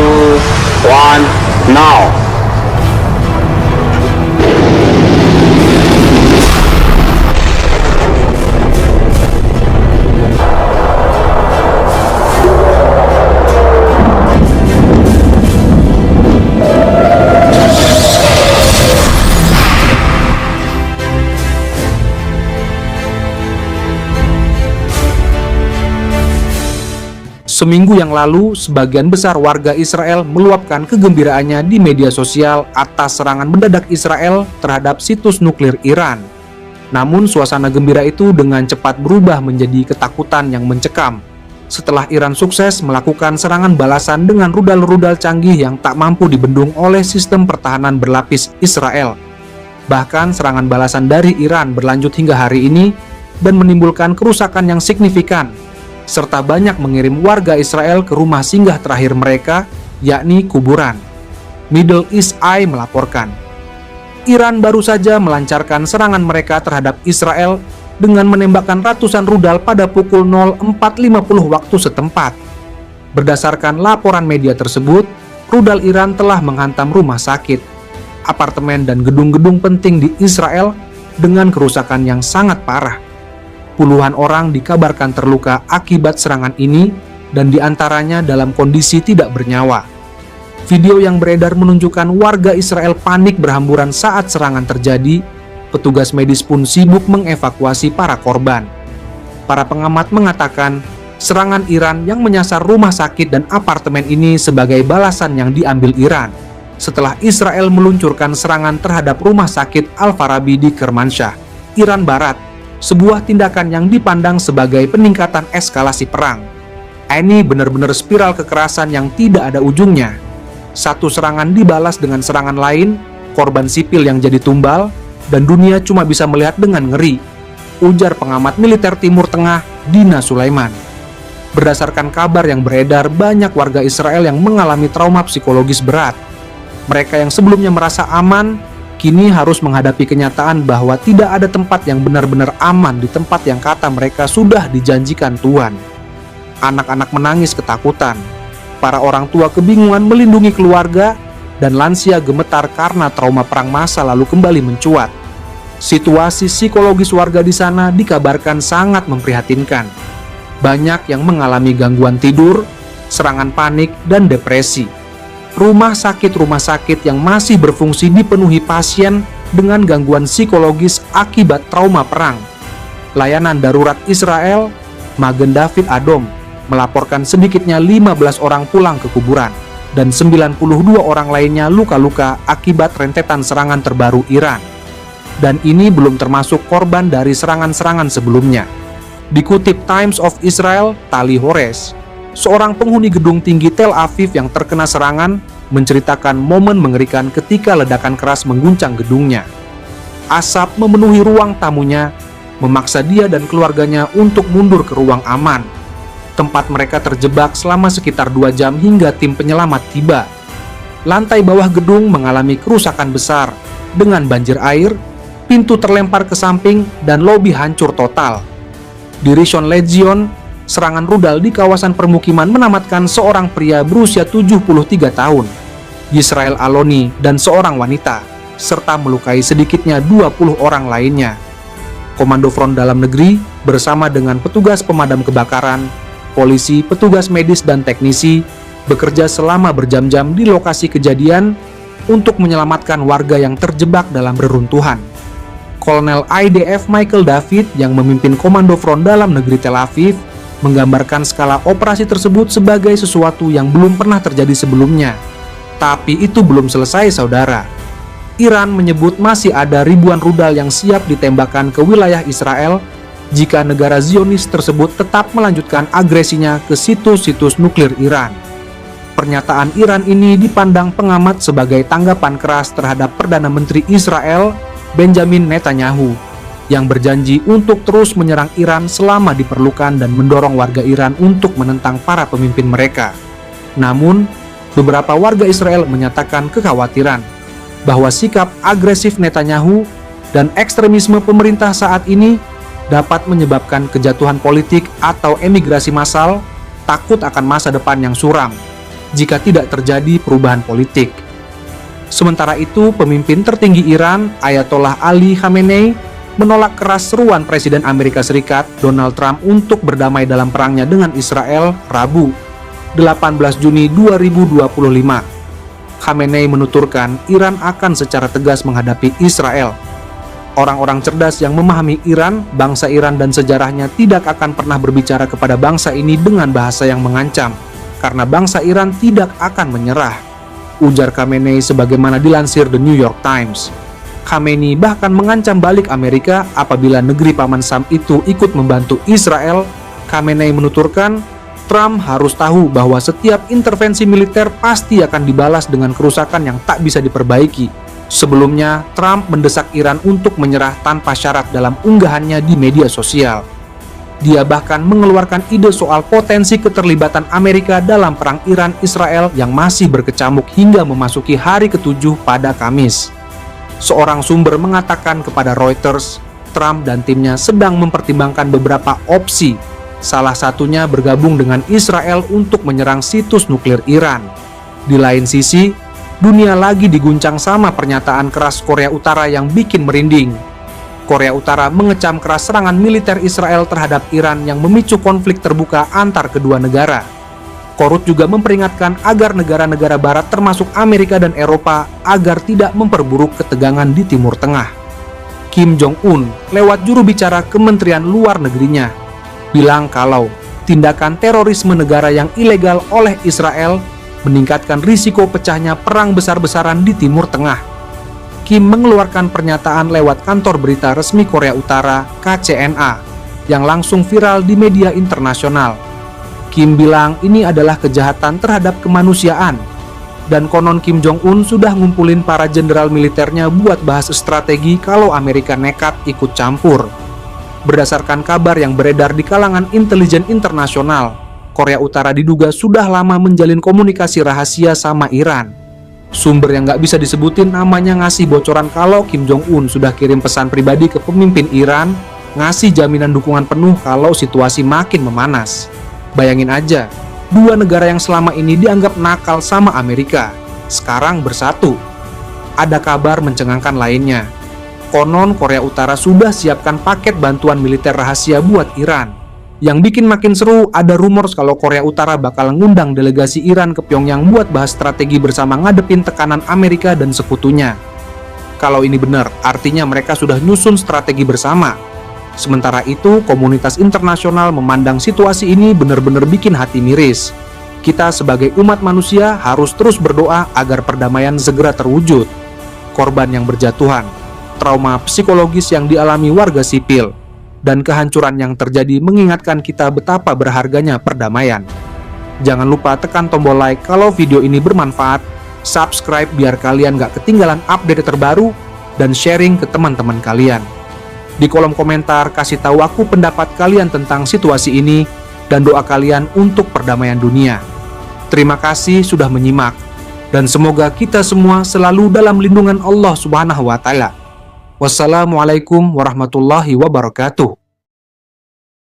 2, 1, now. Seminggu yang lalu, sebagian besar warga Israel meluapkan kegembiraannya di media sosial atas serangan mendadak Israel terhadap situs nuklir Iran. Namun, suasana gembira itu dengan cepat berubah menjadi ketakutan yang mencekam setelah Iran sukses melakukan serangan balasan dengan rudal-rudal canggih yang tak mampu dibendung oleh sistem pertahanan berlapis Israel. Bahkan, serangan balasan dari Iran berlanjut hingga hari ini dan menimbulkan kerusakan yang signifikan, serta banyak mengirim warga Israel ke rumah singgah terakhir mereka, yakni kuburan. Middle East Eye melaporkan, Iran baru saja melancarkan serangan mereka terhadap Israel dengan menembakkan ratusan rudal pada pukul 04.50 waktu setempat. Berdasarkan laporan media tersebut, rudal Iran telah menghantam rumah sakit, apartemen dan gedung-gedung penting di Israel dengan kerusakan yang sangat parah. Puluhan orang dikabarkan terluka akibat serangan ini dan diantaranya dalam kondisi tidak bernyawa. Video yang beredar menunjukkan warga Israel panik berhamburan saat serangan terjadi. Petugas medis pun sibuk mengevakuasi para korban. Para pengamat mengatakan serangan Iran yang menyasar rumah sakit dan apartemen ini sebagai balasan yang diambil Iran setelah Israel meluncurkan serangan terhadap rumah sakit Al-Farabi di Kermanshah, Iran Barat, sebuah tindakan yang dipandang sebagai peningkatan eskalasi perang. Ini benar-benar spiral kekerasan yang tidak ada ujungnya. Satu serangan dibalas dengan serangan lain, korban sipil yang jadi tumbal, dan dunia cuma bisa melihat dengan ngeri, ujar pengamat militer Timur Tengah Dina Sulaiman. Berdasarkan kabar yang beredar, banyak warga Israel yang mengalami trauma psikologis berat. Mereka yang sebelumnya merasa aman, kini harus menghadapi kenyataan bahwa tidak ada tempat yang benar-benar aman di tempat yang kata mereka sudah dijanjikan Tuhan. Anak-anak menangis ketakutan, para orang tua kebingungan melindungi keluarga, dan lansia gemetar karena trauma perang masa lalu kembali mencuat. Situasi psikologis warga di sana dikabarkan sangat memprihatinkan. Banyak yang mengalami gangguan tidur, serangan panik, dan depresi. Rumah sakit yang masih berfungsi dipenuhi pasien dengan gangguan psikologis akibat trauma perang. Layanan darurat Israel, Magen David Adom, melaporkan sedikitnya 15 orang pulang ke kuburan, dan 92 orang lainnya luka-luka akibat rentetan serangan terbaru Iran. Dan ini belum termasuk korban dari serangan-serangan sebelumnya. Dikutip Times of Israel, Tali Hores, seorang penghuni gedung tinggi Tel Aviv yang terkena serangan, menceritakan momen mengerikan ketika ledakan keras mengguncang gedungnya. Asap memenuhi ruang tamunya, memaksa dia dan keluarganya untuk mundur ke ruang aman. Tempat mereka terjebak selama sekitar 2 jam hingga tim penyelamat tiba. Lantai bawah gedung mengalami kerusakan besar, dengan banjir air, pintu terlempar ke samping, dan lobi hancur total. Di Rishon Lezion, serangan rudal di kawasan permukiman menamatkan seorang pria berusia 73 tahun, Yisrael Aloni, dan seorang wanita, serta melukai sedikitnya 20 orang lainnya. Komando Front Dalam Negeri bersama dengan petugas pemadam kebakaran, polisi, petugas medis, dan teknisi bekerja selama berjam-jam di lokasi kejadian untuk menyelamatkan warga yang terjebak dalam reruntuhan. Kolonel IDF Michael David yang memimpin Komando Front Dalam Negeri Tel Aviv menggambarkan skala operasi tersebut sebagai sesuatu yang belum pernah terjadi sebelumnya. Tapi itu belum selesai, saudara. Iran menyebut masih ada ribuan rudal yang siap ditembakkan ke wilayah Israel jika negara Zionis tersebut tetap melanjutkan agresinya ke situs-situs nuklir Iran. Pernyataan Iran ini dipandang pengamat sebagai tanggapan keras terhadap Perdana Menteri Israel, Benjamin Netanyahu, yang berjanji untuk terus menyerang Iran selama diperlukan dan mendorong warga Iran untuk menentang para pemimpin mereka. Namun, beberapa warga Israel menyatakan kekhawatiran bahwa sikap agresif Netanyahu dan ekstremisme pemerintah saat ini dapat menyebabkan kejatuhan politik atau emigrasi massal, takut akan masa depan yang suram, jika tidak terjadi perubahan politik. Sementara itu, pemimpin tertinggi Iran, Ayatollah Ali Khamenei, menolak keras seruan Presiden Amerika Serikat, Donald Trump, untuk berdamai dalam perangnya dengan Israel, Rabu, 18 Juni 2025. Khamenei menuturkan Iran akan secara tegas menghadapi Israel. Orang-orang cerdas yang memahami Iran, bangsa Iran dan sejarahnya tidak akan pernah berbicara kepada bangsa ini dengan bahasa yang mengancam, karena bangsa Iran tidak akan menyerah, ujar Khamenei sebagaimana dilansir The New York Times. Khamenei bahkan mengancam balik Amerika apabila negeri Paman Sam itu ikut membantu Israel. Khamenei menuturkan, Trump harus tahu bahwa setiap intervensi militer pasti akan dibalas dengan kerusakan yang tak bisa diperbaiki. Sebelumnya, Trump mendesak Iran untuk menyerah tanpa syarat dalam unggahannya di media sosial. Dia bahkan mengeluarkan ide soal potensi keterlibatan Amerika dalam perang Iran-Israel yang masih berkecamuk hingga memasuki hari ke-7 pada Kamis. Seorang sumber mengatakan kepada Reuters, Trump dan timnya sedang mempertimbangkan beberapa opsi, salah satunya bergabung dengan Israel untuk menyerang situs nuklir Iran. Di lain sisi, dunia lagi diguncang sama pernyataan keras Korea Utara yang bikin merinding. Korea Utara mengecam keras serangan militer Israel terhadap Iran yang memicu konflik terbuka antar kedua negara. Korut juga memperingatkan agar negara-negara barat termasuk Amerika dan Eropa agar tidak memperburuk ketegangan di Timur Tengah. Kim Jong-un lewat juru bicara Kementerian Luar Negerinya bilang kalau tindakan terorisme negara yang ilegal oleh Israel meningkatkan risiko pecahnya perang besar-besaran di Timur Tengah. Kim mengeluarkan pernyataan lewat kantor berita resmi Korea Utara, KCNA, yang langsung viral di media internasional. Kim bilang ini adalah kejahatan terhadap kemanusiaan, dan konon Kim Jong-un sudah ngumpulin para jenderal militernya buat bahas strategi kalau Amerika nekat ikut campur. Berdasarkan kabar yang beredar di kalangan intelijen internasional, Korea Utara diduga sudah lama menjalin komunikasi rahasia sama Iran. Sumber yang nggak bisa disebutin namanya ngasih bocoran kalau Kim Jong-un sudah kirim pesan pribadi ke pemimpin Iran, ngasih jaminan dukungan penuh kalau situasi makin memanas. Bayangin aja, dua negara yang selama ini dianggap nakal sama Amerika, sekarang bersatu. Ada kabar mencengangkan lainnya. Konon Korea Utara sudah siapkan paket bantuan militer rahasia buat Iran. Yang bikin makin seru, ada rumor kalau Korea Utara bakal ngundang delegasi Iran ke Pyongyang buat bahas strategi bersama ngadepin tekanan Amerika dan sekutunya. Kalau ini benar, artinya mereka sudah nyusun strategi bersama. Sementara itu, komunitas internasional memandang situasi ini benar-benar bikin hati miris. Kita sebagai umat manusia harus terus berdoa agar perdamaian segera terwujud. Korban yang berjatuhan, trauma psikologis yang dialami warga sipil, dan kehancuran yang terjadi mengingatkan kita betapa berharganya perdamaian. Jangan lupa tekan tombol like kalau video ini bermanfaat, subscribe biar kalian gak ketinggalan update terbaru, dan sharing ke teman-teman kalian. Di kolom komentar kasih tahu aku pendapat kalian tentang situasi ini dan doa kalian untuk perdamaian dunia. Terima kasih sudah menyimak, dan semoga kita semua selalu dalam lindungan Allah Subhanahu wa Ta'ala. Wassalamualaikum warahmatullahi wabarakatuh.